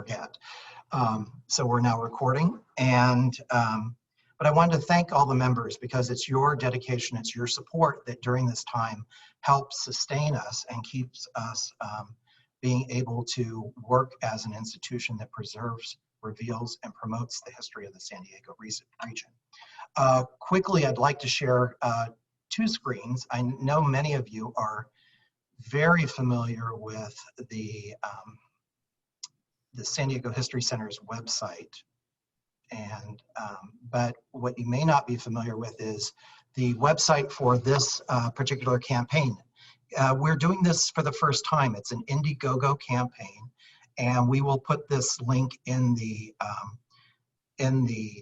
forget. So we're now recording, and but I wanted to thank all the members because it's your dedication, it's your support that during this time helps sustain us and keeps us being able to work as an institution that preserves, reveals, and promotes the history of the San Diego region. Quickly, I'd like to share 2 screens. I know many of you are very familiar with the San Diego History Center's website, and but what you may not be familiar with is the website for this particular campaign. We're doing this for the first time. It's an Indiegogo campaign, and we will put this link in the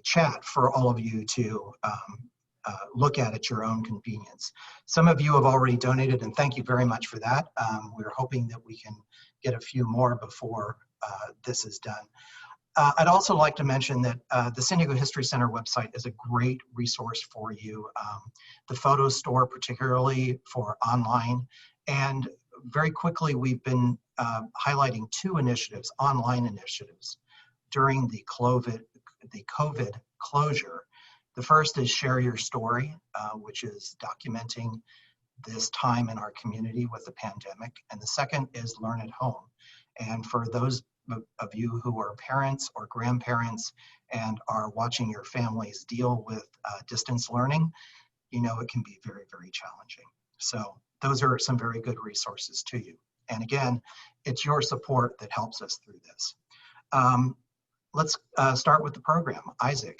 chat for all of you to look at your own convenience. Some of you have already donated, and thank you very much for that. We're hoping that we can get a few more before this is done. I'd also like to mention that the San Diego History Center website is a great resource for you. The photo store, particularly for online. And very quickly, we've been highlighting 2 initiatives, online initiatives, during the COVID closure. The first is Share Your Story, which is documenting this time in our community with the pandemic. And the second is Learn at Home. And for those of you who are parents or grandparents and are watching your families deal with distance learning, you know it can be very, very challenging. So those are some very good resources to you. And again, it's your support that helps us through this. Let's start with the program. Isaac,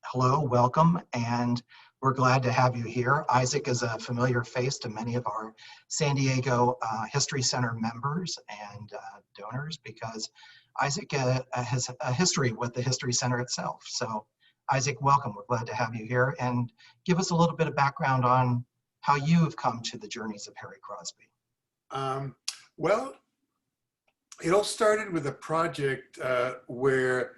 hello, welcome, and we're glad to have you here. Isaac is a familiar face to many of our San Diego History Center members and donors because Isaac has a history with the History Center itself. So Isaac, welcome. We're glad to have you here, and give us a little bit of background on how you have come to the Journeys of Harry Crosby. Well, it all started with a project where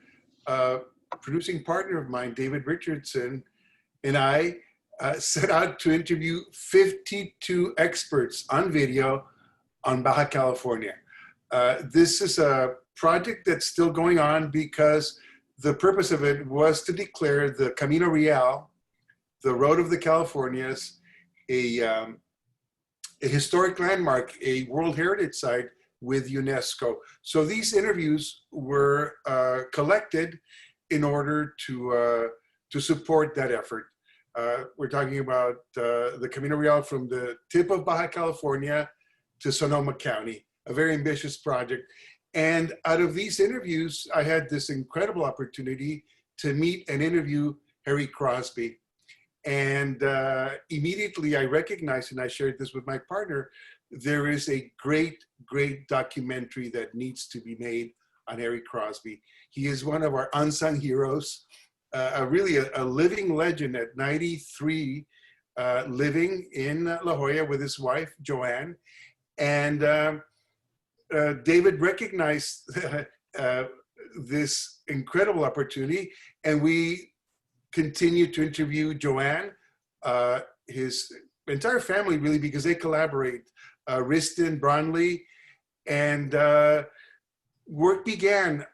a producing partner of mine, David Richardson, and I set out to interview 52 experts on video on Baja California. This is a project that's still going on because the purpose of it was to declare the Camino Real, the Road of the Californias, a historic landmark, a World Heritage Site with UNESCO. So these interviews were collected in order to support that effort. We're talking about the Camino Real from the tip of Baja California to Sonoma County, a very ambitious project. And out of these interviews, I had this incredible opportunity to meet and interview Harry Crosby. And immediately I recognized, and I shared this with my partner, there is a great, great documentary that needs to be made on Harry Crosby. He is one of our unsung heroes. Really a living legend at 93, living in La Jolla with his wife, Joanne. And David recognized this incredible opportunity, and we continued to interview Joanne, his entire family really, because they collaborate, Riston, Bronley, and work began.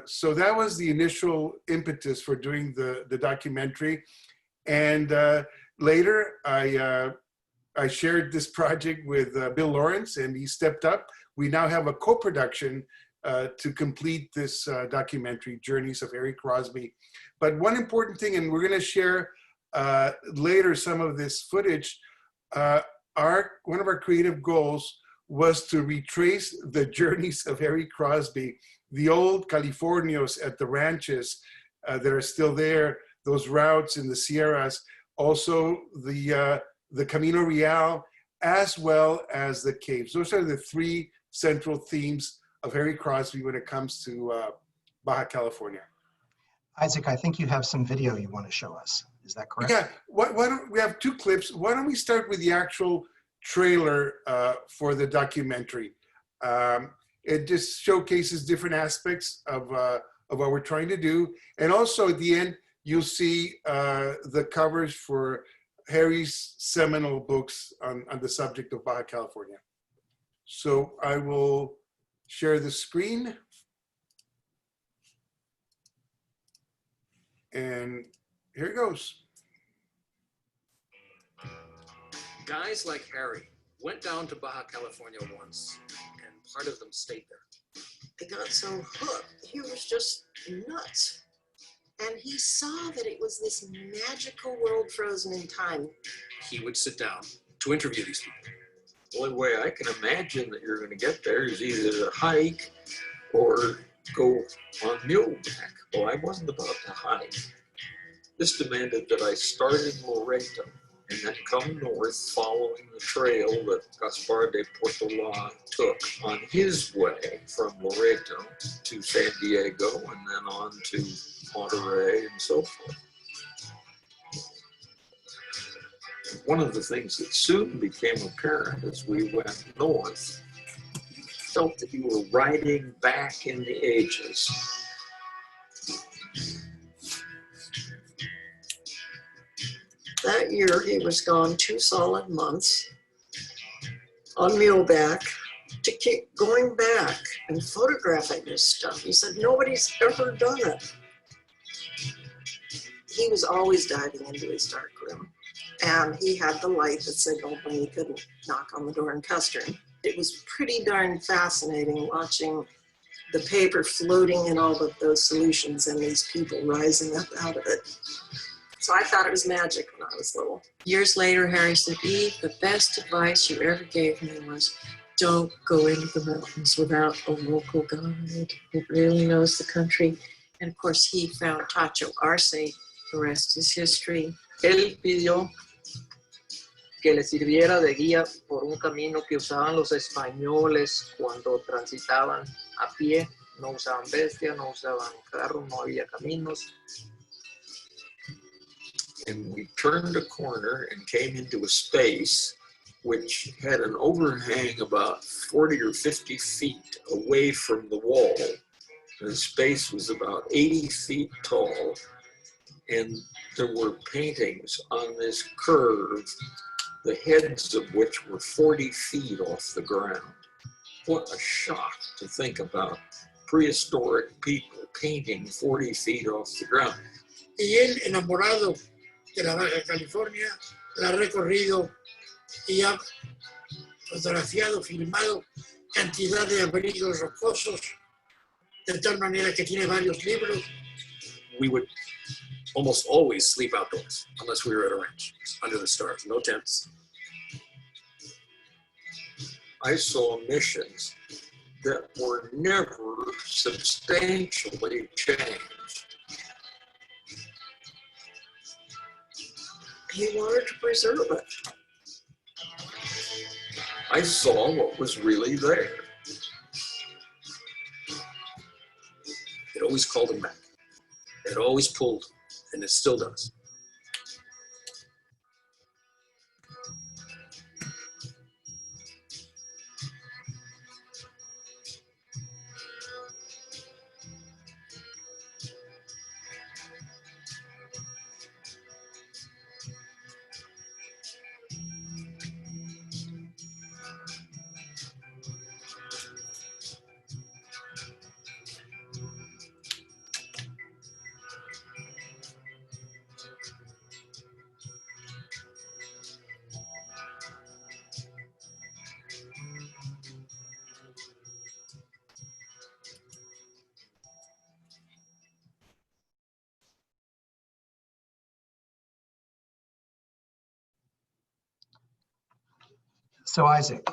So that was the initial impetus for doing the documentary. And later, I shared this project with Bill Lawrence, and he stepped up. We now have a co-production to complete this documentary, Journeys of Harry Crosby. But one important thing, and we're going to share later some of this footage, one of our creative goals was to retrace the journeys of Harry Crosby, the old Californios at the ranches that are still there, those routes in the Sierras, also the Camino Real, as well as the caves. Those are the 3 central themes of Harry Crosby when it comes to Baja California. Isaac, I think you have some video you want to show us. Is that correct? Yeah, why don't we have 2 clips. Why don't we start with the actual trailer for the documentary. It just showcases different aspects of what we're trying to do. And also at the end, you'll see the covers for Harry's seminal books on the subject of Baja California. So I will share the screen. And here it goes. Guys like Harry went down to Baja California once, and part of them stayed there. They got so hooked, he was just nuts. And he saw that it was this magical world frozen in time. He would sit down to interview these people. The only way I can imagine that you're going to get there is either to hike or go on muleback. Well, I wasn't about to hike. This demanded that I start in Laredo and then come north following the trail that Gaspar de Portola took on his way from Laredo to San Diego and then on to Monterey and so forth. One of the things that soon became apparent as we went north, you felt that you were riding back in the ages. That year, he was gone 2 solid months on muleback to keep going back and photographing this stuff. He said, nobody's ever done it. He was always diving into his dark room. And he had the light that signaled when he couldn't knock on the door and pester him. It was pretty darn fascinating watching the paper floating in all of those solutions and these people rising up out of it. So I thought it was magic when I was little. Years later, Harry said, Eve, the best advice you ever gave me was, don't go into the mountains without a local guide who really knows the country. And of course, he found Tacho Arce. The rest is history. Él pidió que le sirviera de guía por un camino que usaban los españoles cuando transitaban a pie. No usaban bestia, no usaban carro, no había caminos. And we turned a corner and came into a space which had an overhang about 40 or 50 feet away from the wall. The space was about 80 feet tall, and there were paintings on this curve, the heads of which were 40 feet off the ground. What a shock to think about prehistoric people painting 40 feet off the ground. Y él, enamorado de la Baja California, la ha recorrido y ha fotografiado, filmado cantidad de abrigos rocosos, de tal manera que tiene varios libros. We would almost always sleep outdoors, unless we were at a ranch, under the stars, no tents. I saw missions that were never substantially changed. He wanted to preserve it. I saw what was really there. It always called him back. It always pulled, and it still does. So Isaac,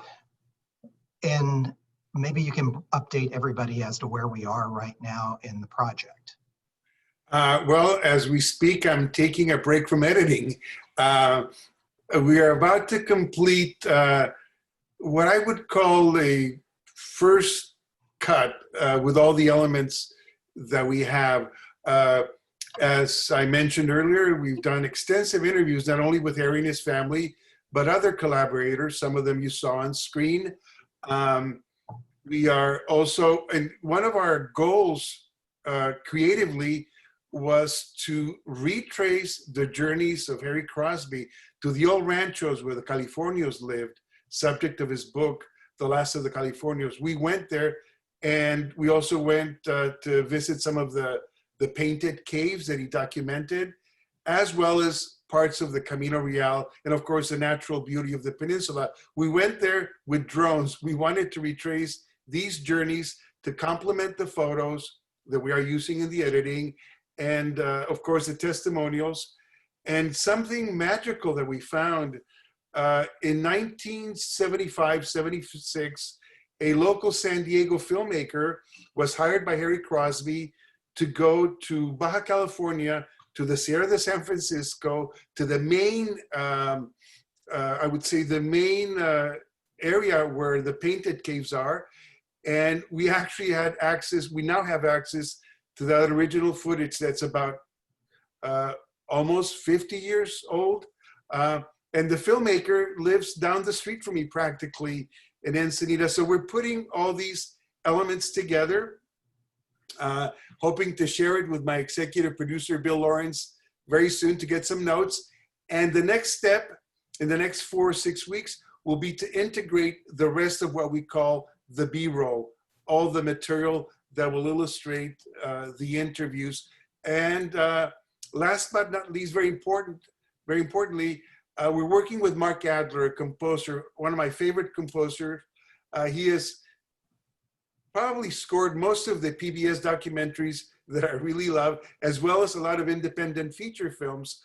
and maybe you can update everybody as to where we are right now in the project. Well, as we speak, I'm taking a break from editing. We are about to complete what I would call a first cut with all the elements that we have. As I mentioned earlier, we've done extensive interviews, not only with Harry and his family, but other collaborators, some of them you saw on screen. We are also, and one of our goals creatively was to retrace the journeys of Harry Crosby to the old ranchos where the Californios lived, subject of his book, The Last of the Californios. We went there, and we also went to visit some of the the painted caves that he documented, as well as parts of the Camino Real, and of course, the natural beauty of the peninsula. We went there with drones. We wanted to retrace these journeys to complement the photos that we are using in the editing, and of course, the testimonials. And something magical that we found in 1975, 76, a local San Diego filmmaker was hired by Harry Crosby to go to Baja California, to the Sierra de San Francisco, to the main, I would say the main area where the painted caves are. And we actually had access, we now have access to that original footage that's about almost 50 years old. And the filmmaker lives down the street from me practically in Ensenada. So we're putting all these elements together, hoping to share it with my executive producer, Bill Lawrence, very soon to get some notes. And the next step in the next 4 or 6 weeks will be to integrate the rest of what we call the B-roll, all the material that will illustrate the interviews. And last but not least, very importantly, we're working with Mark Adler, a composer, one of my favorite composers. He has probably scored most of the PBS documentaries that I really love, as well as a lot of independent feature films,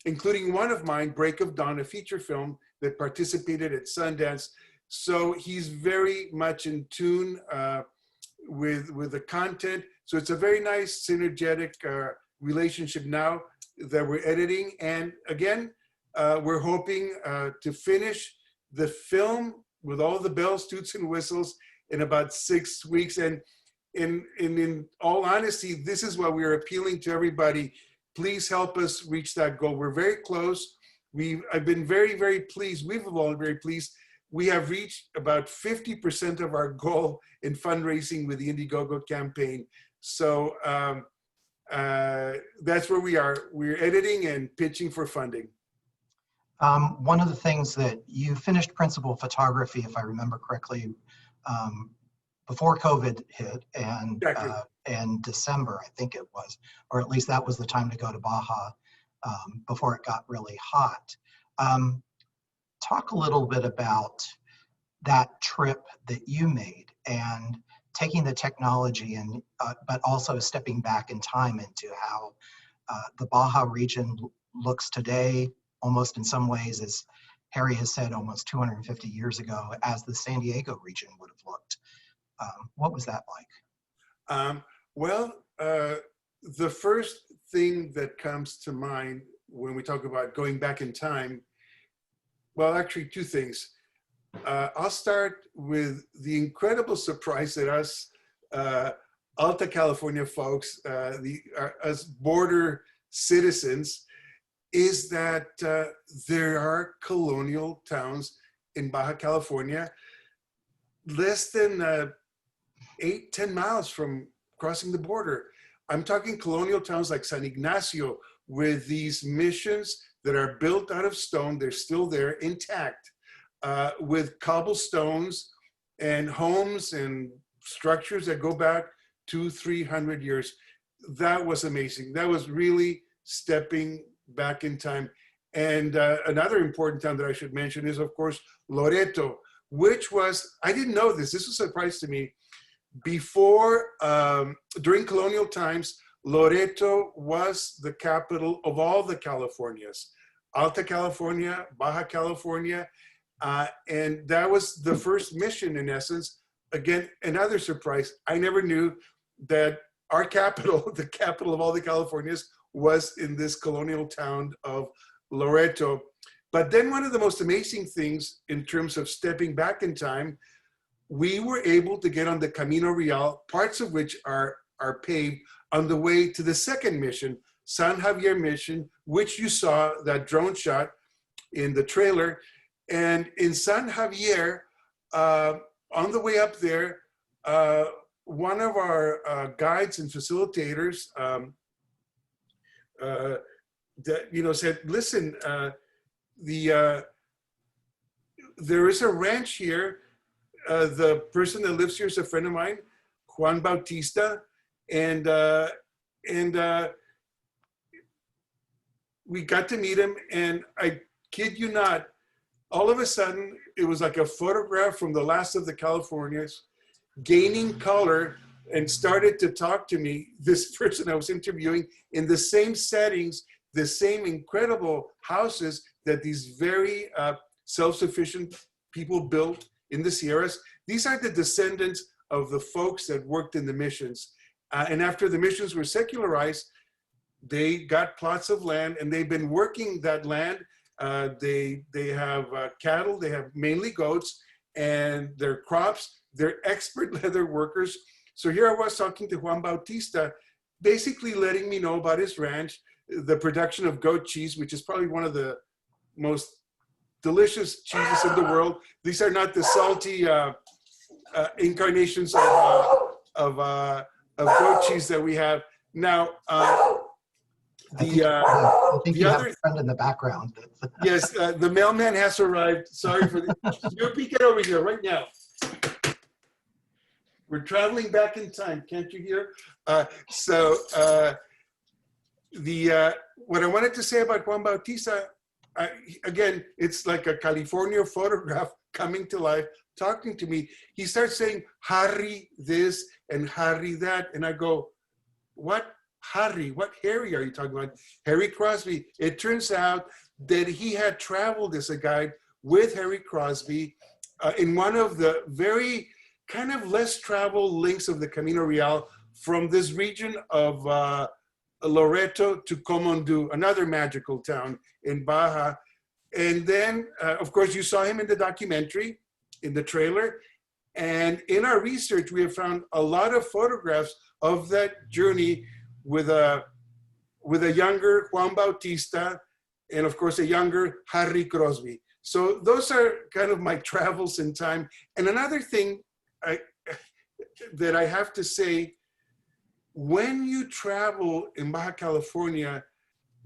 including one of mine, Break of Dawn, a feature film that participated at Sundance. So he's very much in tune with the content. So it's a very nice synergetic relationship now that we're editing. And again, we're hoping to finish the film with all the bells, toots, and whistles in about 6 weeks. And in all honesty, this is what we're appealing to everybody. Please help us reach that goal. We're very close. I've been very, very pleased. We've all been very pleased. We have reached about 50% of our goal in fundraising with the Indiegogo campaign. So that's where we are. We're editing and pitching for funding. One of the things that you finished principal photography, if I remember correctly, before COVID hit, and Exactly. in December, I think it was, or at least that was the time to go to Baja before it got really hot. Talk a little bit about that trip that you made and taking the technology and but also stepping back in time into how the Baja region looks today, almost in some ways, as Harry has said, almost 250 years ago, as the San Diego region would have looked. What was that like? Well, the first thing that comes to mind when we talk about going back in time, well, actually two things. I'll start with the incredible surprise that us Alta California folks, us border citizens, is that there are colonial towns in Baja California less than 8-10 miles from crossing the border. I'm talking colonial towns like San Ignacio, with these missions that are built out of stone. They're still there intact, with cobblestones and homes and structures that go back 200-300 years. That was amazing. That was really stepping back in time. And another important town that I should mention is, of course, Loreto, which was, I didn't know this was a surprise to me. Before, during colonial times, Loreto was the capital of all the Californias, Alta California, Baja California, and that was the first mission in essence. Again, another surprise. I never knew that our capital, the capital of all the Californias, was in this colonial town of Loreto. But then one of the most amazing things in terms of stepping back in time, we were able to get on the Camino Real, parts of which are paved, on the way to the second mission, San Javier mission, which you saw that drone shot in the trailer. And in San Javier, on the way up there, one of our guides and facilitators said, listen, there is a ranch here. The person that lives here is a friend of mine, Juan Bautista, and and we got to meet him, and I kid you not, all of a sudden, it was like a photograph from the last of the Californias, gaining color, and started to talk to me, this person I was interviewing, in the same settings, the same incredible houses that these very self-sufficient people built in the Sierras. These are the descendants of the folks that worked in the missions. And after the missions were secularized, they got plots of land, and they've been working that land. They have cattle, they have mainly goats, and their crops. They're expert leather workers. So here I was talking to Juan Bautista, basically letting me know about his ranch, the production of goat cheese, which is probably one of the most delicious cheeses in the world. These are not the salty incarnations of goat cheese that we have. Now, I think the you have other a friend in the background. yes, the mailman has arrived. Sorry for the. You get over here right now. We're traveling back in time. Can't you hear? What I wanted to say about Juan Bautista, again, it's like a California photograph coming to life, talking to me. He starts saying Harry this and Harry that, and I go, what? Harry, what Harry are you talking about? Harry Crosby. It turns out that he had traveled as a guide with Harry Crosby in one of the very kind of less traveled links of the Camino Real from this region of Loreto to Comondú, another magical town in Baja. And then, of course, you saw him in the documentary, in the trailer. And in our research, we have found a lot of photographs of that journey with a younger Juan Bautista, and of course a younger Harry Crosby. So those are kind of my travels in time. And another thing that I have to say, when you travel in Baja California,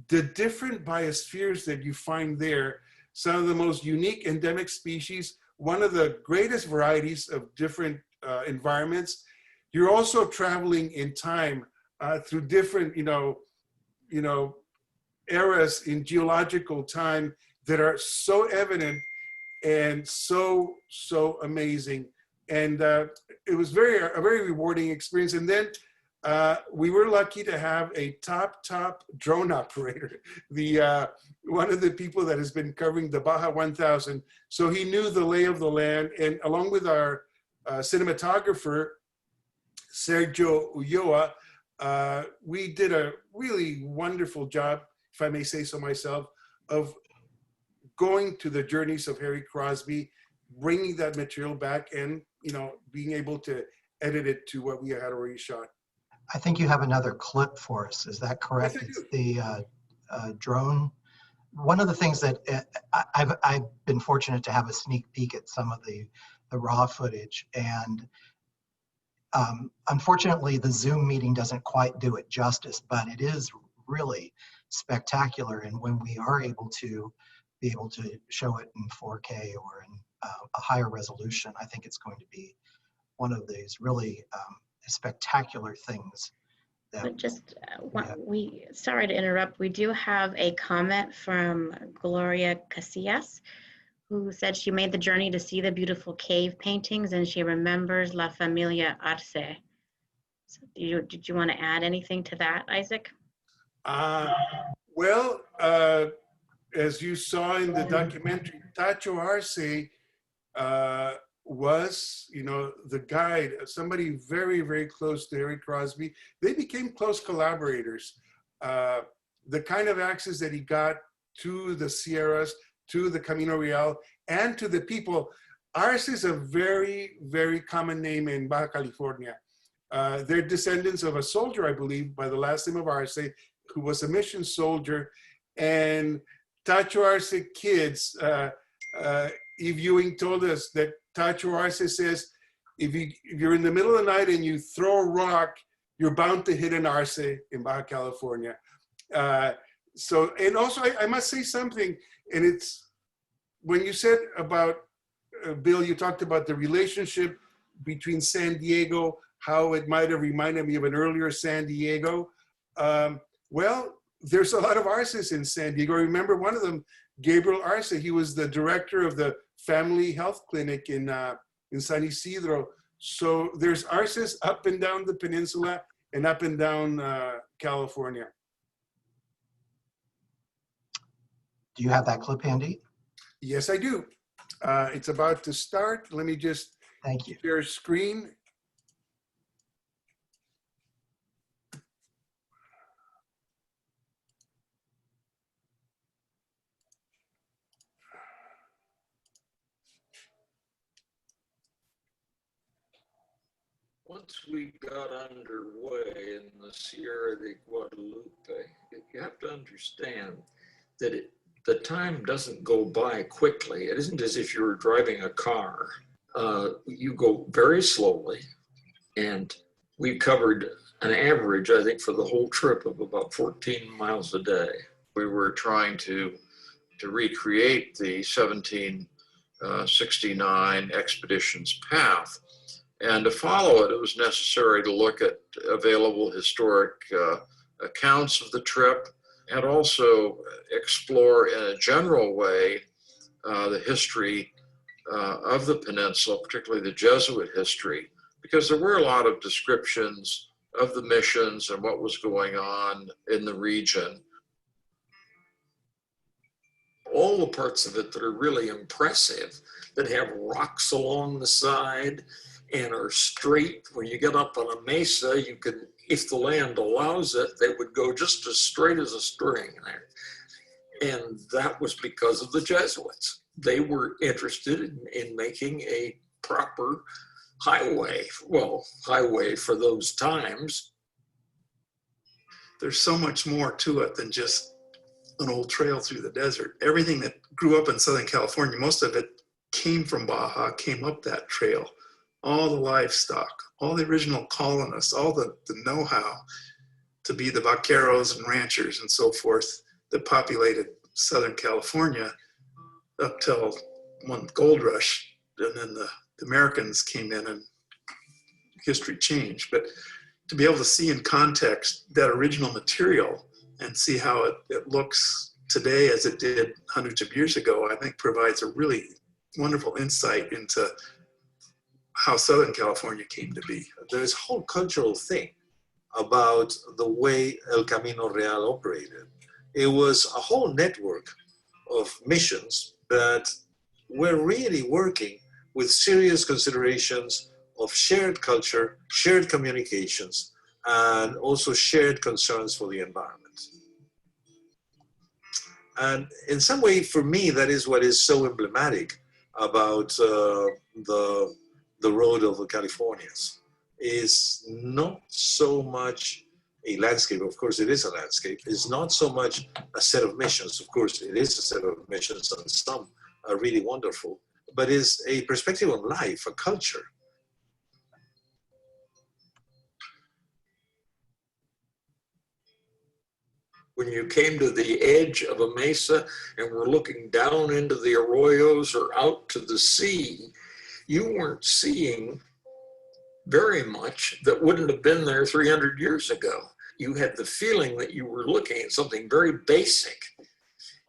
the different biospheres that you find there, some of the most unique endemic species, one of the greatest varieties of different environments. You're also traveling in time through different, eras in geological time that are so evident and so amazing. And it was a very rewarding experience. And then we were lucky to have a top drone operator, one of the people that has been covering the Baja 1000. So he knew the lay of the land, and along with our cinematographer, Sergio Ulloa, we did a really wonderful job, if I may say so myself, of going to the Journeys of Harry Crosby, bringing that material back, and being able to edit it to what we had already shot. I think you have another clip for us. Is that correct? Yes, I It's the drone. One of the things that I've been fortunate to have a sneak peek at some of the raw footage, and unfortunately the Zoom meeting doesn't quite do it justice, but it is really spectacular. And when we are able to show it in 4K or in a higher resolution, I think it's going to be one of these really spectacular things. But just, sorry to interrupt, we do have a comment from Gloria Casillas, who said she made the journey to see the beautiful cave paintings and she remembers La Familia Arce. So did you want to add anything to that, Isaac? Well, as you saw in the documentary, Tacho Arce was, the guide, somebody very, very close to Harry Crosby. They became close collaborators. The kind of access that he got to the Sierras, to the Camino Real, and to the people. Arce is a very, very common name in Baja California. They're descendants of a soldier, I believe, by the last name of Arce, who was a mission soldier. And Tacho Arce kids, Eve Ewing told us that Tacho Arce says, if you're in the middle of the night and you throw a rock, you're bound to hit an Arce in Baja California. And also I must say something, and it's, when you said about, Bill, you talked about the relationship between San Diego, how it might have reminded me of an earlier San Diego. Well, there's a lot of artists in San Diego. I remember one of them, Gabriel Arce. He was the director of the Family Health Clinic in San Isidro. So there's artists up and down the peninsula and up and down California. Do you have that clip handy? Yes, I do. It's about to start. Let me just Thank you. share screen. Once we got underway in the Sierra de Guadalupe, you have to understand that the time doesn't go by quickly. It isn't as if you were driving a car. You go very slowly, and we covered an average, I think, for the whole trip of about 14 miles a day. We were trying to recreate the 1769 expedition's path. And to follow it, it was necessary to look at available historic accounts of the trip and also explore in a general way the history of the peninsula, particularly the Jesuit history, because there were a lot of descriptions of the missions and what was going on in the region. All the parts of it that are really impressive, that have rocks along the side and are straight. When you get up on a mesa, you can, if the land allows it, they would go just as straight as a string there. And that was because of the Jesuits. They were interested in making a proper highway, well, highway for those times. There's so much more to it than just an old trail through the desert. Everything that grew up in Southern California, most of it came from Baja, came up that trail. All the livestock, all the original colonists, all the know-how to be the vaqueros and ranchers and so forth that populated Southern California up till one gold rush. And then the Americans came in and history changed. But to be able to see in context that original material and see how it looks today as it did hundreds of years ago, I think provides a really wonderful insight into how Southern California came to be. There's a whole cultural thing about the way El Camino Real operated. It was a whole network of missions that were really working with serious considerations of shared culture, shared communications, and also shared concerns for the environment. And in some way, for me, that is what is so emblematic about the road of the Californias. Is not so much a landscape, of course it is a landscape, it's not so much a set of missions, of course it is a set of missions and some are really wonderful, but is a perspective on life, a culture. When you came to the edge of a mesa and were looking down into the arroyos or out to the sea, you weren't seeing very much that wouldn't have been there 300 years ago. You had the feeling that you were looking at something very basic.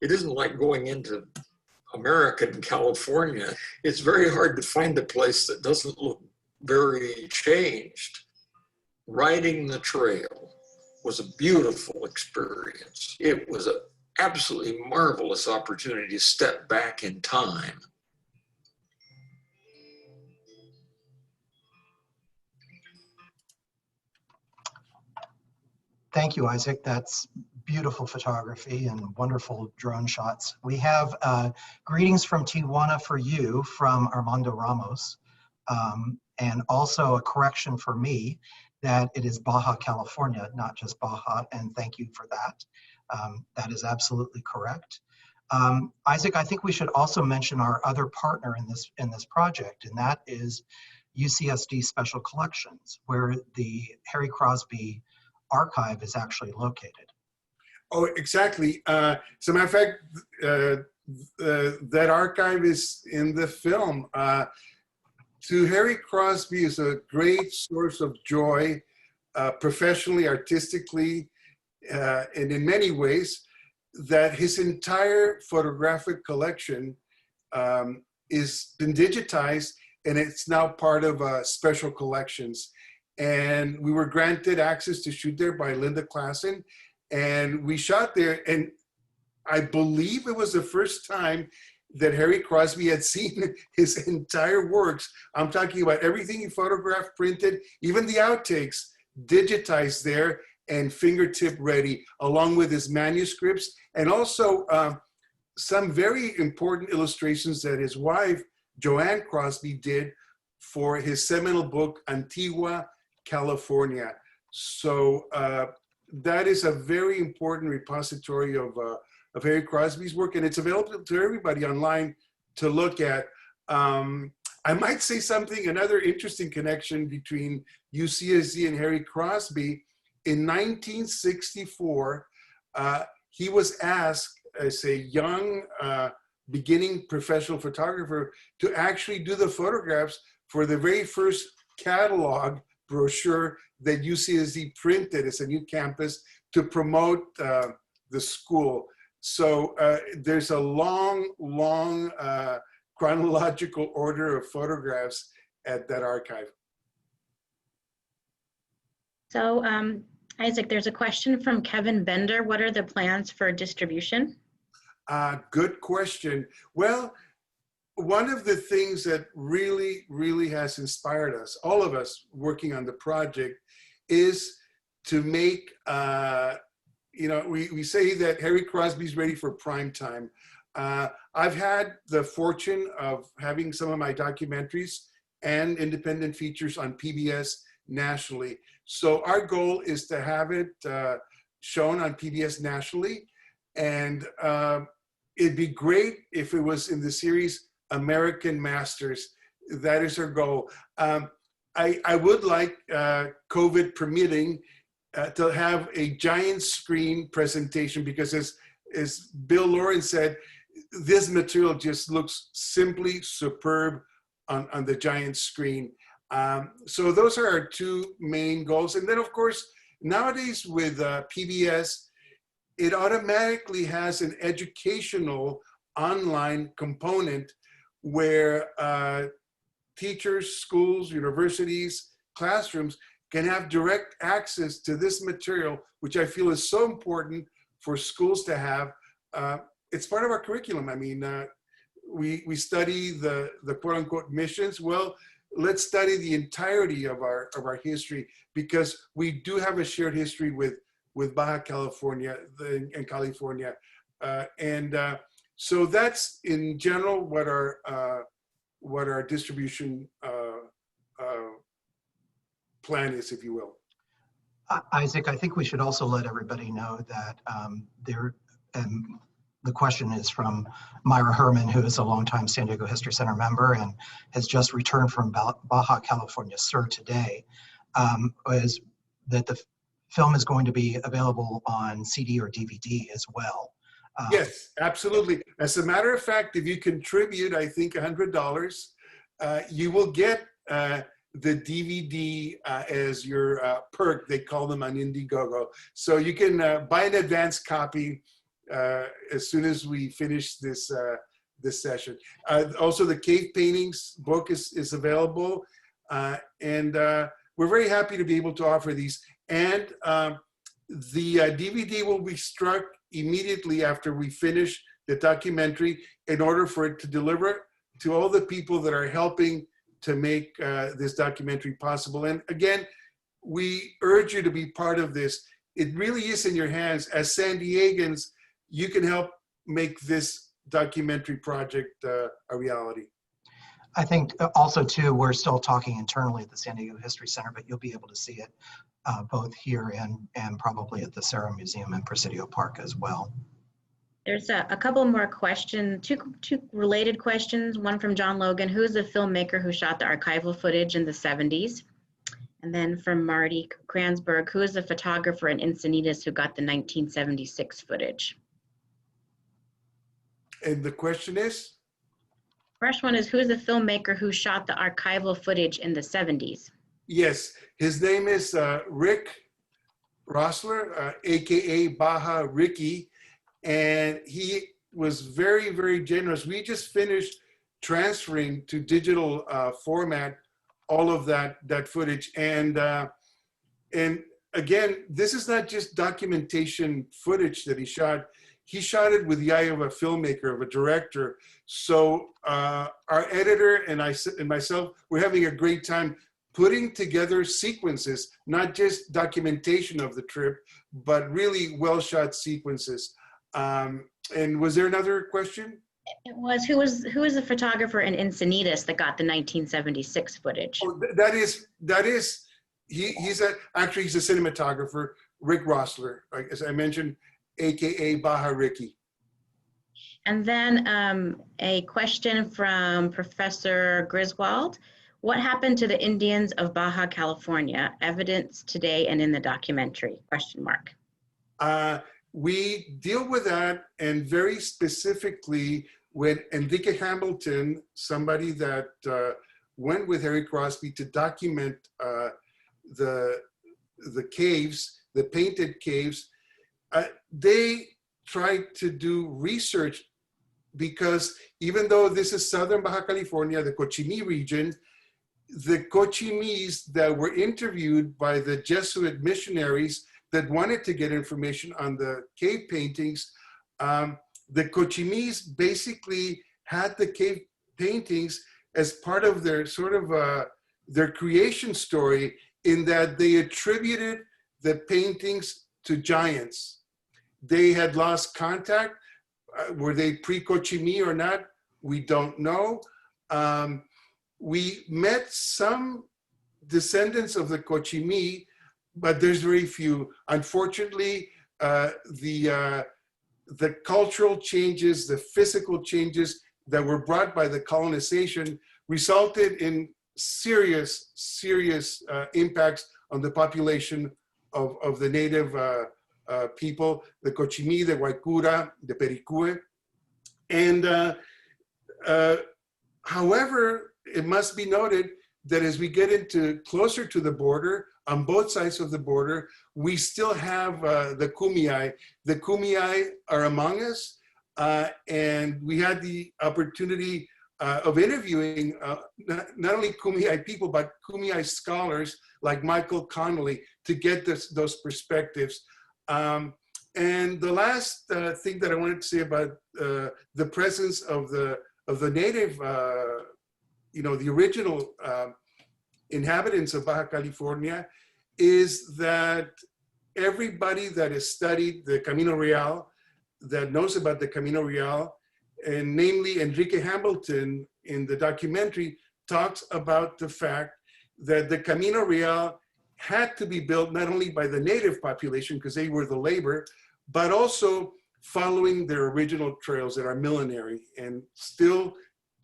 It isn't like going into American California. It's very hard to find a place that doesn't look very changed. Riding the trail was a beautiful experience. It was an absolutely marvelous opportunity to step back in time. Thank you, Isaac. That's beautiful photography and wonderful drone shots. We have greetings from Tijuana for you from Armando Ramos, and also a correction for me that it is Baja California, not just Baja, and thank you for that. That is absolutely correct. Isaac, I think we should also mention our other partner in this project, and that is UCSD Special Collections, where the Harry Crosby archive is actually located. Oh, exactly. As a matter of fact, that archive is in the film. To Harry Crosby is a great source of joy, professionally, artistically. and in many ways, that his entire photographic collection is been digitized, and it's now part of special collections. And we were granted access to shoot there by Linda Klassen, and we shot there. And I believe it was the first time that Harry Crosby had seen his entire works. I'm talking about everything he photographed, printed, even the outtakes, digitized there and fingertip ready, along with his manuscripts, and also some very important illustrations that his wife, Joanne Crosby, did for his seminal book, Antigua California. So that is a very important repository of Harry Crosby's work, and it's available to everybody online to look at. I might say something, another interesting connection between UCSD and Harry Crosby. In 1964, he was asked as a young beginning professional photographer to actually do the photographs for the very first catalog brochure that UCSD printed as a new campus to promote the school. So there's a long chronological order of photographs at that archive. So Isaac, there's a question from Kevin Bender. What are the plans for distribution? Good question. Well, one of the things that really has inspired us, all of us working on the project, is to make, we say that Harry Crosby's ready for prime time. I've had the fortune of having some of my documentaries and independent features on PBS nationally. So our goal is to have it shown on PBS nationally. And it'd be great if it was in the series American Masters. That is our goal. I would like, COVID permitting, to have a giant screen presentation, because as Bill Lawrence said, this material just looks simply superb on the giant screen. So those are our two main goals. And then of course, nowadays with PBS, it automatically has an educational online component where teachers, schools, universities, classrooms can have direct access to this material, which I feel is so important for schools to have. It's part of our curriculum. I mean, we study the quote unquote missions. Well, let's study the entirety of our history, because we do have a shared history with Baja California and California. So that's in general what our distribution plan is, if you will. Isaac, I think we should also let everybody know that the question is from Myra Herman, who is a longtime San Diego History Center member and has just returned from Baja California Sur today, is that the film is going to be available on CD or DVD as well. Yes, absolutely. As a matter of fact, if you contribute, I think $100, you will get the DVD as your perk. They call them on Indiegogo. So you can buy an advance copy as soon as we finish this session. Also, the cave paintings book is available, and we're very happy to be able to offer these. And the DVD will be struck immediately after we finish the documentary, in order for it to deliver to all the people that are helping to make this documentary possible. And again, we urge you to be part of this. It really is in your hands. As San Diegans, you can help make this documentary project a reality. I think also too, we're still talking internally at the San Diego History Center, but you'll be able to see it both here and probably at the Serra Museum and Presidio Park as well. There's a couple more questions, two related questions. One from John Logan, who's the filmmaker who shot the archival footage in the 70s? And then from Marty Kransberg, who is the photographer in Encinitas who got the 1976 footage? And the question is? First one is, who is the filmmaker who shot the archival footage in the 70s? Yes, his name is Rick Rossler, AKA Baja Ricky, and he was very, very generous. We just finished transferring to digital format all of that footage, and again, this is not just documentation footage that he shot. He shot it with the eye of a filmmaker, of a director. So our editor and myself, we're having a great time putting together sequences, not just documentation of the trip, but really well-shot sequences. And was there another question? It was, who was the photographer in Encinitas that got the 1976 footage? Oh, he's actually a cinematographer, Rick Rossler, as I mentioned, AKA Baja Ricky. And then a question from Professor Griswold. What happened to the Indians of Baja California? Evidence today and in the documentary, question mark. We deal with that, and very specifically when Enrique Hamilton, somebody that went with Harry Crosby to document the caves, the painted caves, they tried to do research, because even though this is southern Baja California, the Cochimí region, the Cochimís that were interviewed by the Jesuit missionaries that wanted to get information on the cave paintings, the Cochimís basically had the cave paintings as part of their sort of their creation story, in that they attributed the paintings to giants. They had lost contact. Were they pre-Cochimí or not? We don't know. We met some descendants of the Cochimí, but there's very few. Unfortunately, the cultural changes, the physical changes that were brought by the colonization resulted in serious impacts on the population of the native people, the Cochimí, the Guaycura, the Pericue. And however, it must be noted that as we get into closer to the border, on both sides of the border, we still have the Kumeyaay. The Kumeyaay are among us, and we had the opportunity of interviewing not only Kumeyaay people, but Kumeyaay scholars like Michael Connolly to get those perspectives. And the last thing that I wanted to say about the presence of the native, the original inhabitants of Baja California, is that everybody that has studied the Camino Real, that knows about the Camino Real, and namely Enrique Hamilton in the documentary, talks about the fact that the Camino Real had to be built not only by the native population, because they were the labor, but also following their original trails that are millenary and still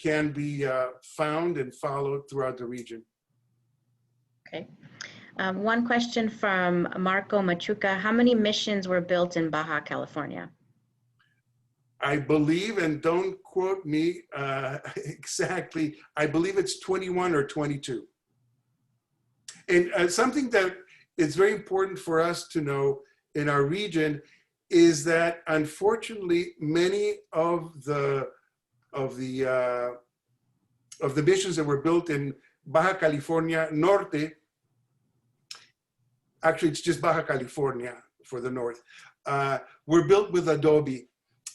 can be found and followed throughout the region. Okay. One question from Marco Machuca. How many missions were built in Baja California? I believe, and don't quote me exactly, I believe it's 21 or 22. And something that is very important for us to know in our region is that, unfortunately, many of the missions that were built in Baja California Norte, actually it's just Baja California for the north, were built with adobe.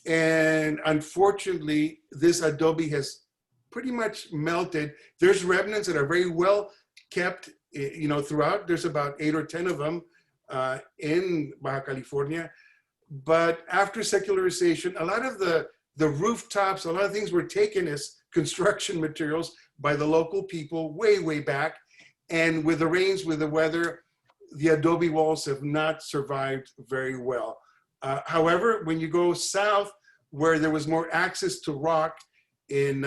And unfortunately, this adobe has pretty much melted. There's remnants that are very well kept, throughout. There's about 8 or 10 of them in Baja California. But after secularization, a lot of the rooftops, a lot of things were taken as construction materials by the local people way, way back. And with the rains, with the weather, the adobe walls have not survived very well. However, when you go south, where there was more access to rock in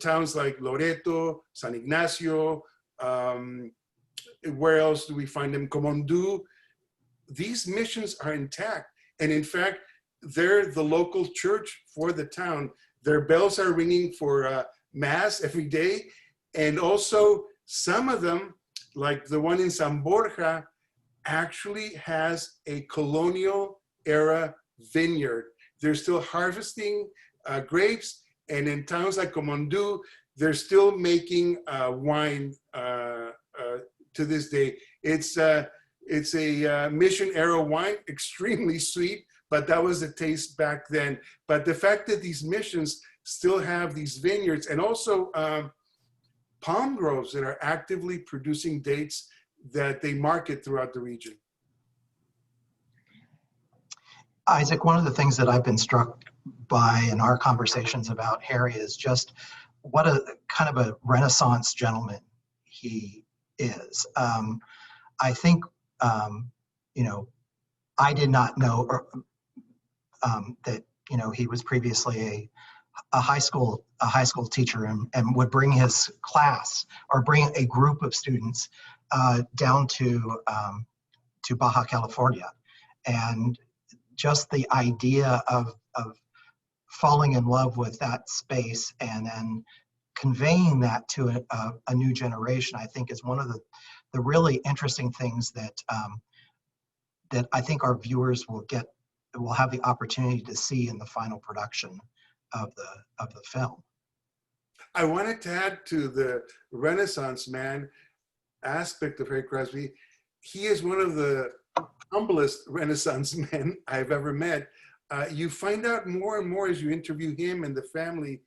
towns like Loreto, San Ignacio, where else do we find them? Comondú. These missions are intact. And in fact, they're the local church for the town. Their bells are ringing for Mass every day. And also some of them, like the one in San Borja, actually has a colonial era vineyard. They're still harvesting grapes, and in towns like Comondu, they're still making wine to this day. It's a mission era wine, extremely sweet, but that was the taste back then. But the fact that these missions still have these vineyards, and also palm groves that are actively producing dates that they market throughout the region. Isaac, one of the things that I've been struck by in our conversations about Harry is just what a kind of a Renaissance gentleman he is. I think, you know, I did not know that, you know, he was previously a high school teacher and would bring his class or bring a group of students down to Baja California. And just the idea of falling in love with that space and then conveying that to a new generation, I think is one of the really interesting things that that I think our viewers will have the opportunity to see in the final production of the film. I wanted to add to the Renaissance man aspect of Harry Crosby. He is one of the humblest Renaissance men I've ever met. You find out more and more as you interview him and the family.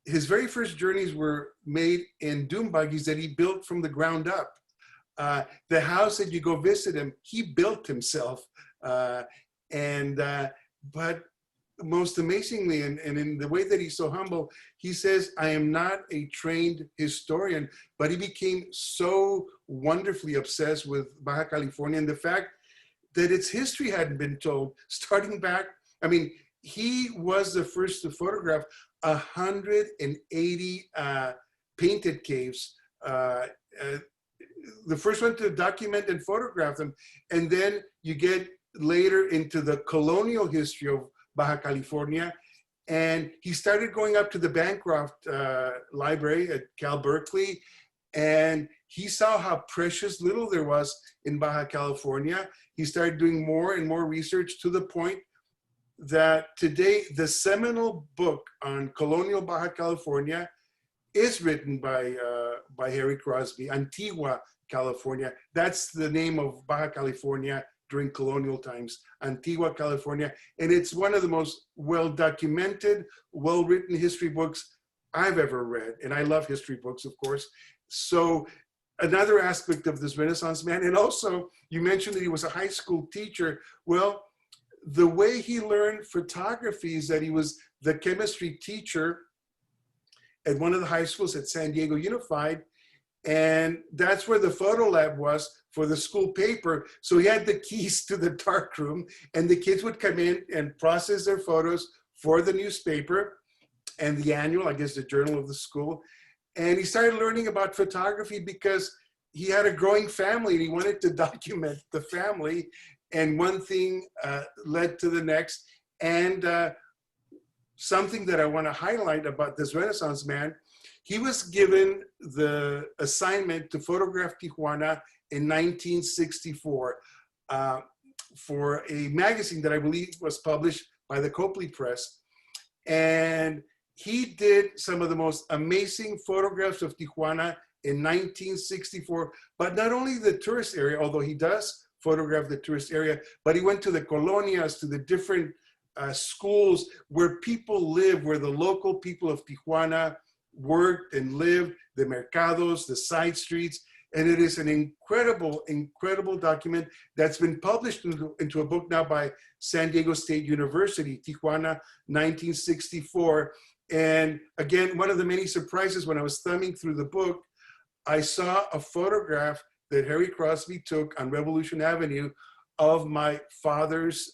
His very first journeys were made in dune buggies that he built from the ground up. The house that you go visit him, he built himself. But most amazingly, and in the way that he's so humble, he says, I am not a trained historian, but he became so wonderfully obsessed with Baja California and the fact that its history hadn't been told, starting back. I mean, he was the first to photograph 180 painted caves. The first one to document and photograph them. And then you get later into the colonial history of Baja California. And he started going up to the Bancroft Library at Cal Berkeley, and he saw how precious little there was in Baja California. He started doing more and more research to the point that today the seminal book on colonial Baja California is written by Harry Crosby, Antigua California. That's the name of Baja California during colonial times, Antigua California. And it's one of the most well-documented, well-written history books I've ever read. And I love history books, of course. So another aspect of this Renaissance man, and also you mentioned that he was a high school teacher. Well, the way he learned photography is that he was the chemistry teacher at one of the high schools at San Diego Unified. And that's where the photo lab was for the school paper. So he had the keys to the darkroom, and the kids would come in and process their photos for the newspaper and the annual, I guess the journal of the school. And he started learning about photography because he had a growing family and he wanted to document the family. And one thing led to the next. And something that I want to highlight about this Renaissance man, he was given the assignment to photograph Tijuana in 1964 for a magazine that I believe was published by the Copley Press. And he did some of the most amazing photographs of Tijuana in 1964, but not only the tourist area, although he does photograph the tourist area, but he went to the colonias, to the different schools where people live, where the local people of Tijuana worked and lived, the mercados, the side streets. And it is an incredible, incredible document that's been published into a book now by San Diego State University, Tijuana, 1964. And again, one of the many surprises when I was thumbing through the book, I saw a photograph that Harry Crosby took on Revolution Avenue of my father's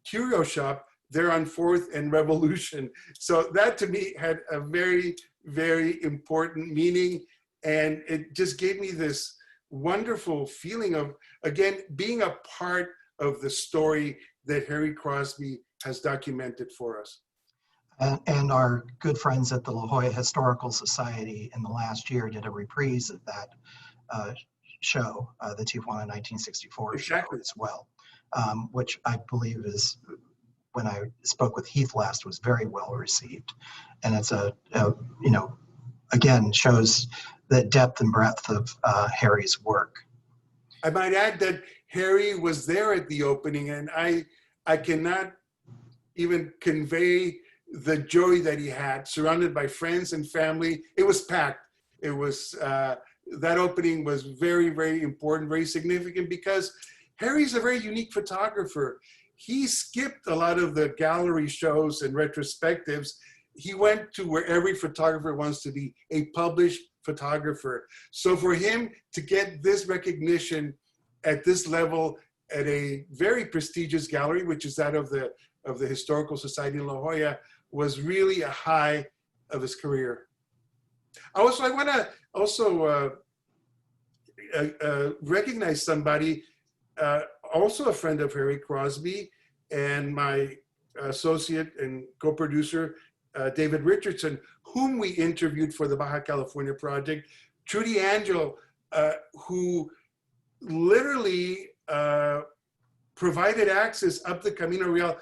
curio shop there on 4th and Revolution. So that to me had a very, very important meaning. And it just gave me this wonderful feeling of, again, being a part of the story that Harry Crosby has documented for us. And our good friends at the La Jolla Historical Society in the last year did a reprise of that show, the Tijuana 1964 Exactly. show as well, which I believe is, when I spoke with Heath last, was very well received. And it's you know, again, shows the depth and breadth of Harry's work. I might add that Harry was there at the opening, and I cannot even convey the joy that he had, surrounded by friends and family. It was packed. It was, that opening was very, very important, very significant, because Harry's a very unique photographer. He skipped a lot of the gallery shows and retrospectives. He went to where every photographer wants to be, a published photographer. So for him to get this recognition at this level at a very prestigious gallery, which is that of the Historical Society in La Jolla, was really a high of his career. I want to also recognize somebody, also a friend of Harry Crosby, and my associate and co-producer, David Richardson, whom we interviewed for the Baja California project. Trudy Angel, who literally provided access up the Camino Real.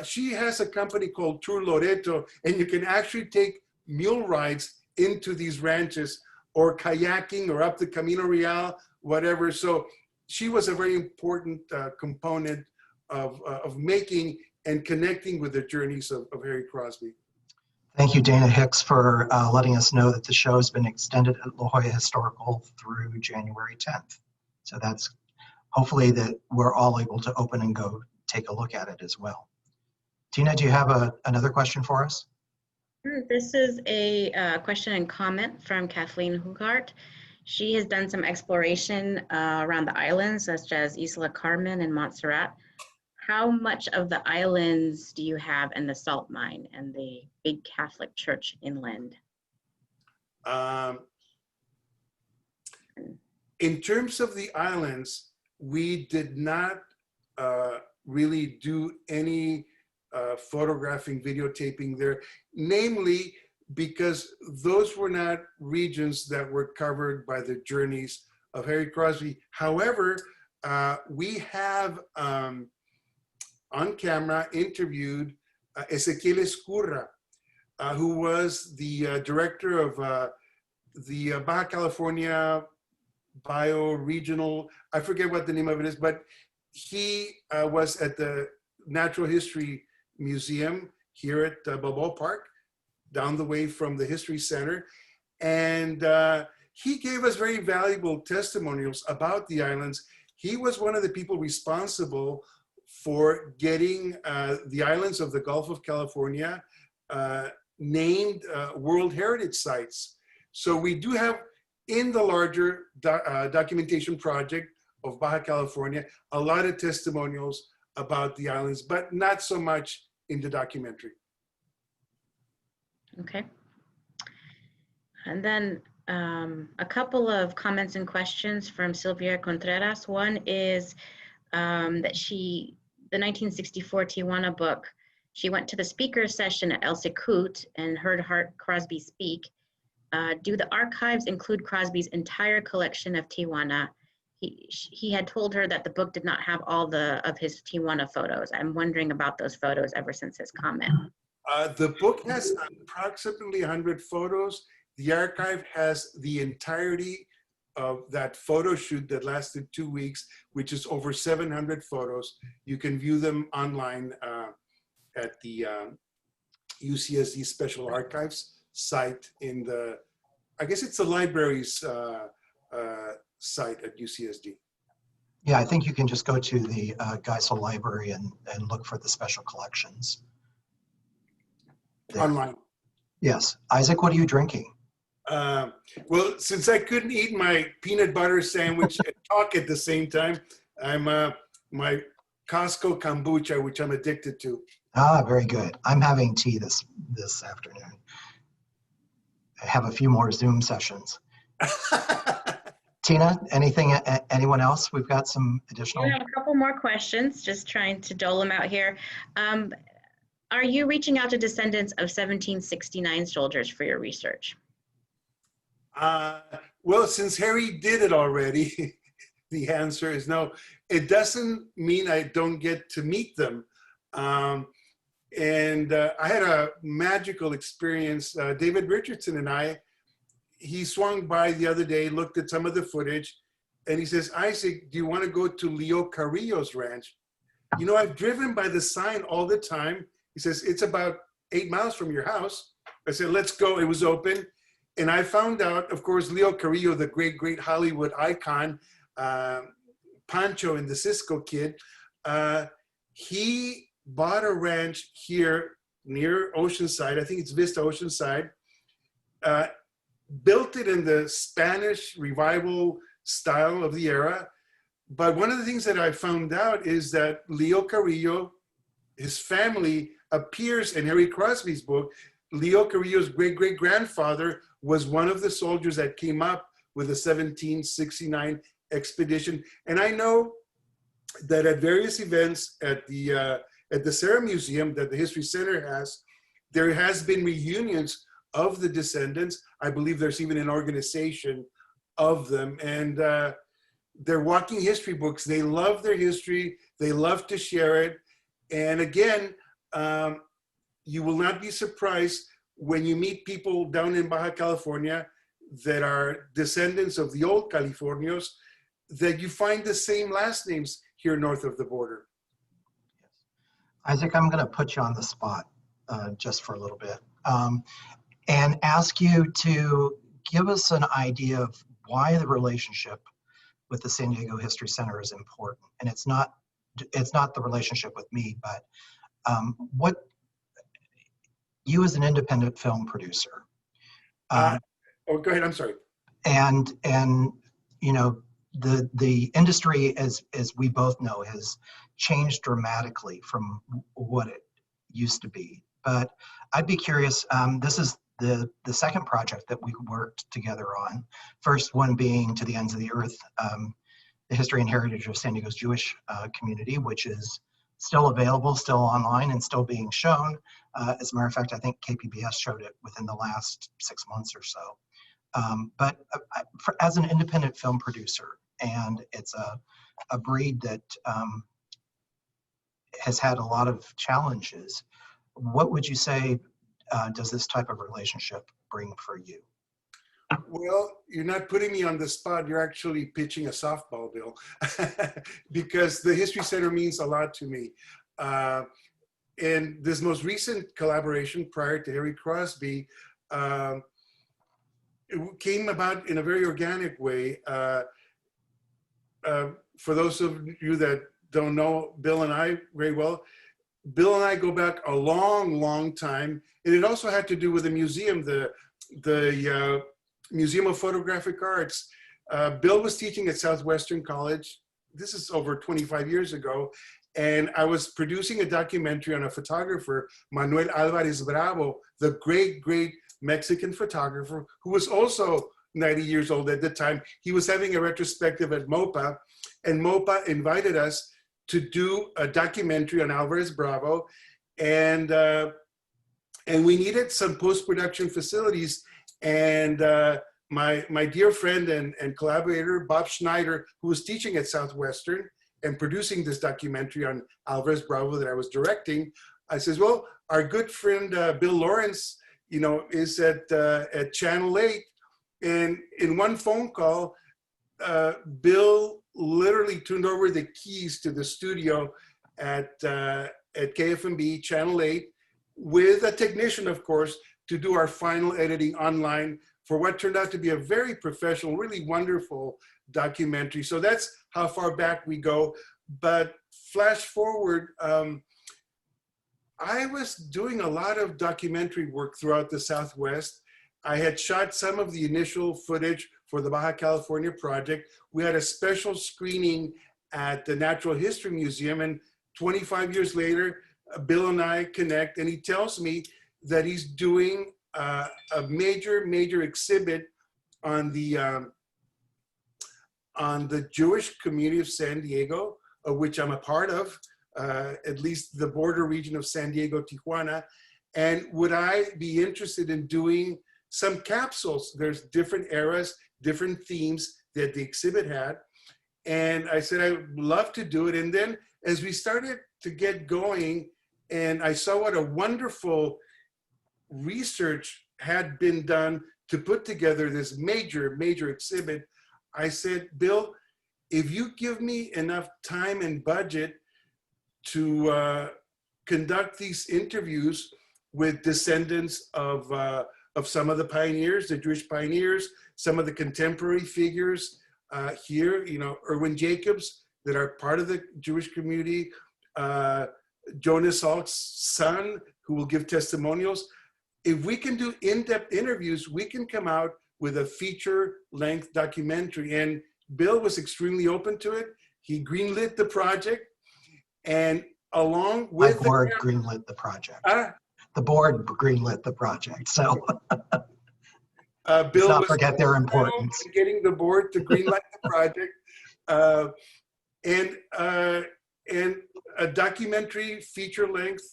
She has a company called Tour Loreto, and you can actually take mule rides into these ranches, or kayaking, or up the Camino Real, whatever. So she was a very important component of making and connecting with the journeys of Harry Crosby. Thank you, Dana Hicks, for letting us know that the show has been extended at La Jolla Historical through January 10th. So that's hopefully that we're all able to open and go take a look at it as well. Tina, do you have another question for us? This is a question and comment from Kathleen Hugart. She has done some exploration around the islands, such as Isla Carmen and Montserrat. How much of the islands do you have in the salt mine and the big Catholic church inland? In terms of the islands, we did not really do any photographing, videotaping there, namely because those were not regions that were covered by the Journeys of Harry Crosby. However, we have on camera interviewed Ezequiel Escurra, who was the director of the Baja California Bioregional, I forget what the name of it is, but he was at the Natural History Museum here at Balboa Park, down the way from the History Center. And he gave us very valuable testimonials about the islands. He was one of the people responsible for getting the islands of the Gulf of California named World Heritage Sites. So we do have, in the larger documentation project of Baja California, a lot of testimonials about the islands, but not so much in the documentary. Okay. And then a couple of comments and questions from Sylvia Contreras. One is that the 1964 Tijuana book, she went to the speaker session at El Secut and heard Crosby speak. Do the archives include Crosby's entire collection of Tijuana? He had told her that the book did not have all of his Tijuana photos. I'm wondering about those photos ever since his comment. The book has approximately 100 photos. The archive has the entirety of that photo shoot that lasted 2 weeks, which is over 700 photos. You can view them online at the UCSD Special Archives site in the, I guess it's the library's site at UCSD. Yeah, I think you can just go to the Geisel Library and look for the special collections. There. Online. Yes. Isaac, what are you drinking? Well, since I couldn't eat my peanut butter sandwich and talk at the same time, I'm my Costco kombucha, which I'm addicted to. Ah, very good. I'm having tea this afternoon. I have a few more Zoom sessions. Tina, anyone else? We've got some additional. We have a couple more questions, just trying to dole them out here. Are you reaching out to descendants of 1769 soldiers for your research? Well, since Harry did it already, the answer is no. It doesn't mean I don't get to meet them. I had a magical experience. David Richardson and he swung by the other day, looked at some of the footage, and he says, Isaac, do you want to go to Leo Carrillo's ranch? You know, I've driven by the sign all the time. He says, it's about 8 miles from your house. I said, let's go. It was open. And I found out, of course, Leo Carrillo, the great, great Hollywood icon, Pancho and the Cisco Kid, he bought a ranch here near Oceanside. I think it's Vista Oceanside. Built it in the Spanish revival style of the era. But one of the things that I found out is that Leo Carrillo, his family, appears in Harry Crosby's book. Leo Carrillo's great-great-grandfather was one of the soldiers that came up with the 1769 expedition. And I know that at various events at the Serra Museum that the History Center has, there has been reunions of the descendants. I believe there's even an organization of them. And they're walking history books. They love their history. They love to share it. And again, you will not be surprised when you meet people down in Baja California that are descendants of the old Californios, that you find the same last names here north of the border. Isaac, I'm going to put you on the spot just for a little bit and ask you to give us an idea of why the relationship with the San Diego History Center is important. And it's not the relationship with me, but what you as an independent film producer. Oh, go ahead. I'm sorry. And you know, the industry, as we both know, has changed dramatically from what it used to be. But I'd be curious. This is the second project that we worked together on. First one being To the Ends of the Earth, the history and heritage of San Diego's Jewish community, which is still available, still online, and still being shown. As a matter of fact, I think KPBS showed it within the last 6 months or so. But as an independent film producer, and it's a breed that has had a lot of challenges, what would you say does this type of relationship bring for you? Well, you're not putting me on the spot. You're actually pitching a softball, Bill, because the History Center means a lot to me. And this most recent collaboration prior to Harry Crosby, it came about in a very organic way. For those of you that don't know Bill and I very well, Bill and I go back a long, long time. And it also had to do with the museum, the Museum of Photographic Arts. Bill was teaching at Southwestern College. This is over 25 years ago. And I was producing a documentary on a photographer, Manuel Alvarez Bravo, the great, great Mexican photographer, who was also 90 years old at the time. He was having a retrospective at MOPA, and MOPA invited us to do a documentary on Alvarez Bravo. And we needed some post-production facilities. And my dear friend and collaborator, Bob Schneider, who was teaching at Southwestern and producing this documentary on Alvarez Bravo that I was directing, I says, well, our good friend Bill Lawrence, you know, is at Channel 8. And in one phone call, Bill literally turned over the keys to the studio at KFMB Channel 8 with a technician, of course, to do our final editing online for what turned out to be a very professional, really wonderful documentary. So that's how far back we go. But flash forward, I was doing a lot of documentary work throughout the Southwest. I had shot some of the initial footage for the Baja California project. We had a special screening at the Natural History Museum, and 25 years later, Bill and I connect, and he tells me that he's doing a major exhibit on the Jewish community of San Diego, of which I'm a part of, at least the border region of San Diego, Tijuana. And would I be interested in doing some capsules? There's different eras, different themes that the exhibit had. And I said, I would love to do it. And then as we started to get going, and I saw what a wonderful research had been done to put together this major exhibit, I said, Bill, if you give me enough time and budget to conduct these interviews with descendants of some of the pioneers, the Jewish pioneers, some of the contemporary figures here, you know, Erwin Jacobs, that are part of the Jewish community, Jonas Salk's son, who will give testimonials. If we can do in-depth interviews, we can come out with a feature-length documentary. And Bill was extremely open to it. He greenlit the project, and along with My board greenlit the project. The board greenlit the project. So Bill let's not was forget their importance. getting the board to greenlight the project, and a documentary feature-length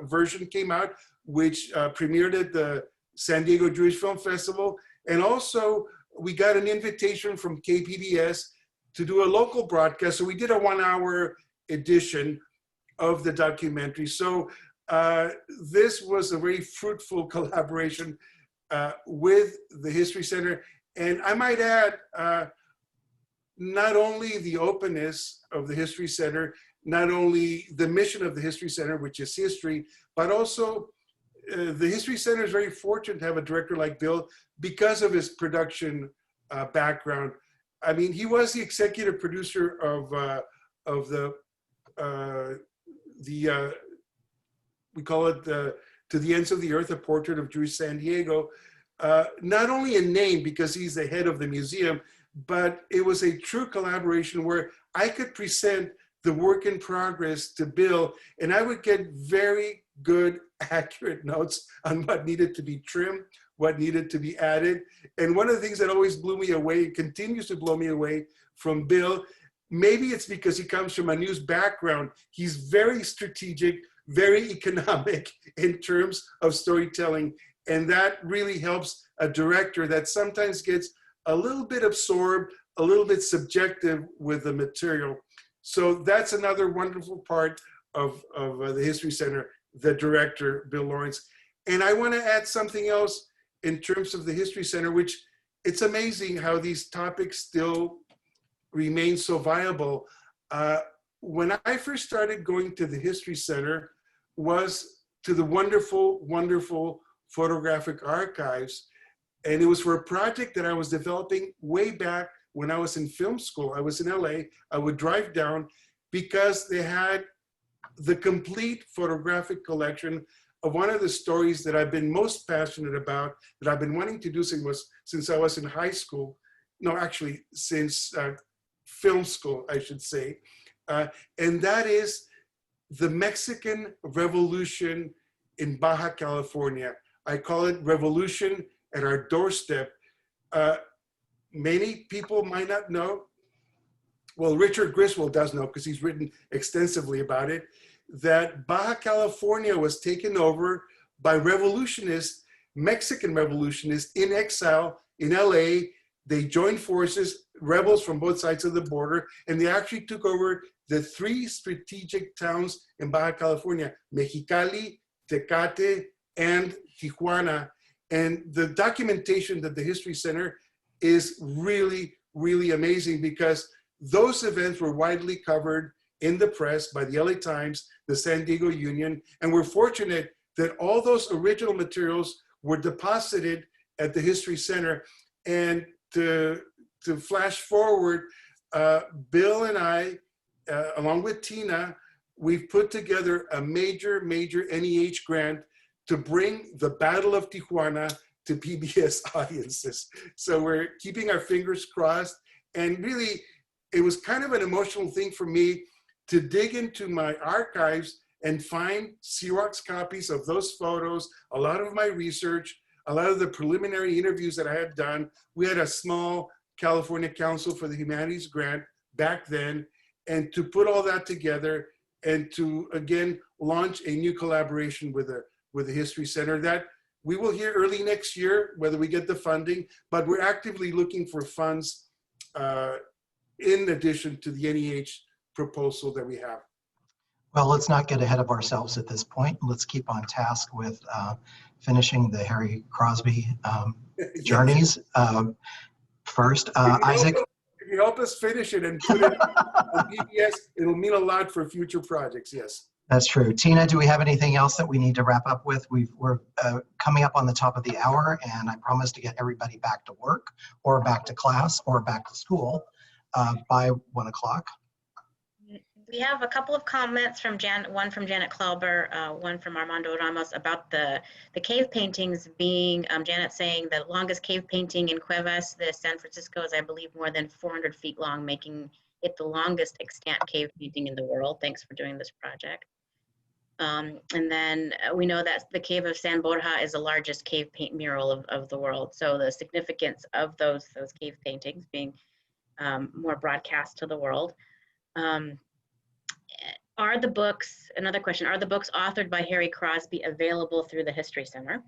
version came out, which premiered at the San Diego Jewish Film Festival. And also, we got an invitation from KPBS to do a local broadcast. So we did a 1-hour edition of the documentary. So this was a very fruitful collaboration with the History Center. And I might add, not only the openness of the History Center, not only the mission of the History Center, which is history, but also the History Center is very fortunate to have a director like Bill because of his production background. I mean, he was the executive producer of the we call it To the Ends of the Earth, a Portrait of Jewish San Diego. Not only in name, because he's the head of the museum, but it was a true collaboration where I could present the work in progress to Bill, and I would get very good, accurate notes on what needed to be trimmed, what needed to be added. And one of the things that always blew me away, continues to blow me away from Bill, maybe it's because he comes from a news background, he's very strategic, very economic in terms of storytelling. And that really helps a director that sometimes gets a little bit absorbed, a little bit subjective with the material. So that's another wonderful part of the History Center, the director, Bill Lawrence. And I want to add something else in terms of the History Center, which it's amazing how these topics still remain so viable. When I first started going to the History Center was to the wonderful photographic archives. And it was for a project that I was developing way back when I was in film school. I was in LA. I would drive down because they had the complete photographic collection of one of the stories that I've been most passionate about, that I've been wanting to do since I was in high school. No, actually, since film school, I should say. And that is the Mexican Revolution in Baja California. I call it Revolution at Our Doorstep. Many people might not know, well, Richard Griswold does know because he's written extensively about it, that Baja California was taken over by revolutionists, Mexican revolutionists in exile in LA. They joined forces, rebels from both sides of the border, and they actually took over the 3 strategic towns in Baja California, Mexicali, Tecate, and Tijuana. And the documentation that the History Center is really, really amazing because those events were widely covered in the press by the LA Times, the San Diego Union, and we're fortunate that all those original materials were deposited at the History Center. And to flash forward, Bill and I, along with Tina, we've put together a major NEH grant to bring the Battle of Tijuana to PBS audiences. So we're keeping our fingers crossed. And really, it was kind of an emotional thing for me to dig into my archives and find Xerox copies of those photos, a lot of my research, a lot of the preliminary interviews that I had done. We had a small California Council for the Humanities grant back then, and to put all that together and to, again, launch a new collaboration with the History Center that we will hear early next year, whether we get the funding, but we're actively looking for funds in addition to the NEH proposal that we have. Well, let's not get ahead of ourselves at this point. Let's keep on task with finishing the Harry Crosby journeys first. Isaac? If you help us finish it and put it on PBS, it'll mean a lot for future projects, yes. That's true. Tina, do we have anything else that we need to wrap up with? We're coming up on the top of the hour, and I promise to get everybody back to work or back to class or back to school by 1 o'clock. We have a couple of comments from one from Janet Klauber, one from Armando Ramos about the cave paintings being, Janet saying the longest cave painting in Cuevas de San Francisco is, I believe, more than 400 feet long, making it the longest extant cave painting in the world. Thanks for doing this project. And then we know that the Cave of San Borja is the largest cave paint mural of the world. So the significance of those cave paintings being more broadcast to the world. Are the books, another question, are the books authored by Harry Crosby available through the History Center?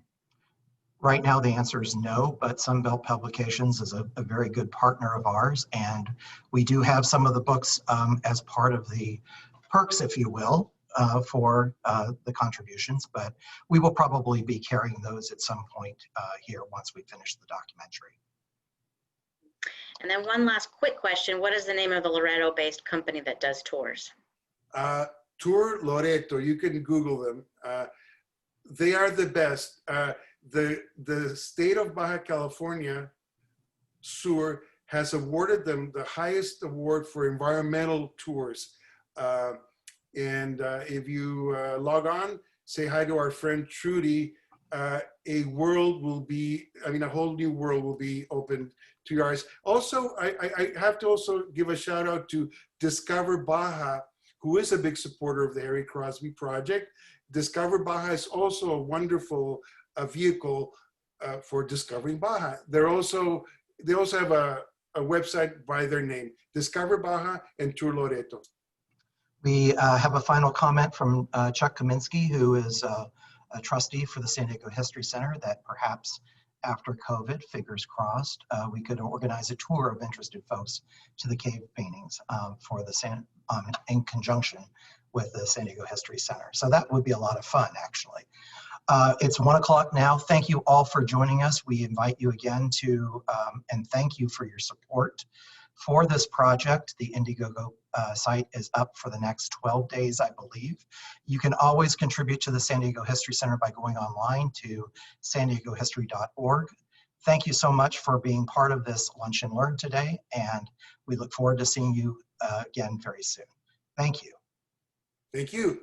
Right now, the answer is no, but Sunbelt Publications is a very good partner of ours, and we do have some of the books as part of the perks, if you will, for the contributions, but we will probably be carrying those at some point here once we finish the documentary. And then one last quick question, what is the name of the Loreto-based company that does tours? Tour Loreto, you can Google them. They are the best. The state of Baja California, SUR, has awarded them the highest award for environmental tours. And if you log on, say hi to our friend Trudy, a world will be, a whole new world will be opened to your eyes. Also, I have to also give a shout out to Discover Baja, who is a big supporter of the Harry Crosby project. Discover Baja is also a wonderful vehicle for discovering Baja. They also have a website by their name, Discover Baja and Tour Loreto. We have a final comment from Chuck Kaminsky, who is a trustee for the San Diego History Center, that perhaps after COVID, fingers crossed, we could organize a tour of interested folks to the cave paintings for the in conjunction with the San Diego History Center. So that would be a lot of fun, actually. It's 1 o'clock now. Thank you all for joining us. We invite you again to, and thank you for your support for this project. The Indiegogo site is up for the next 12 days, I believe. You can always contribute to the San Diego History Center by going online to sandiegohistory.org. Thank you so much for being part of this Lunch and Learn today, and we look forward to seeing you again very soon. Thank you. Thank you.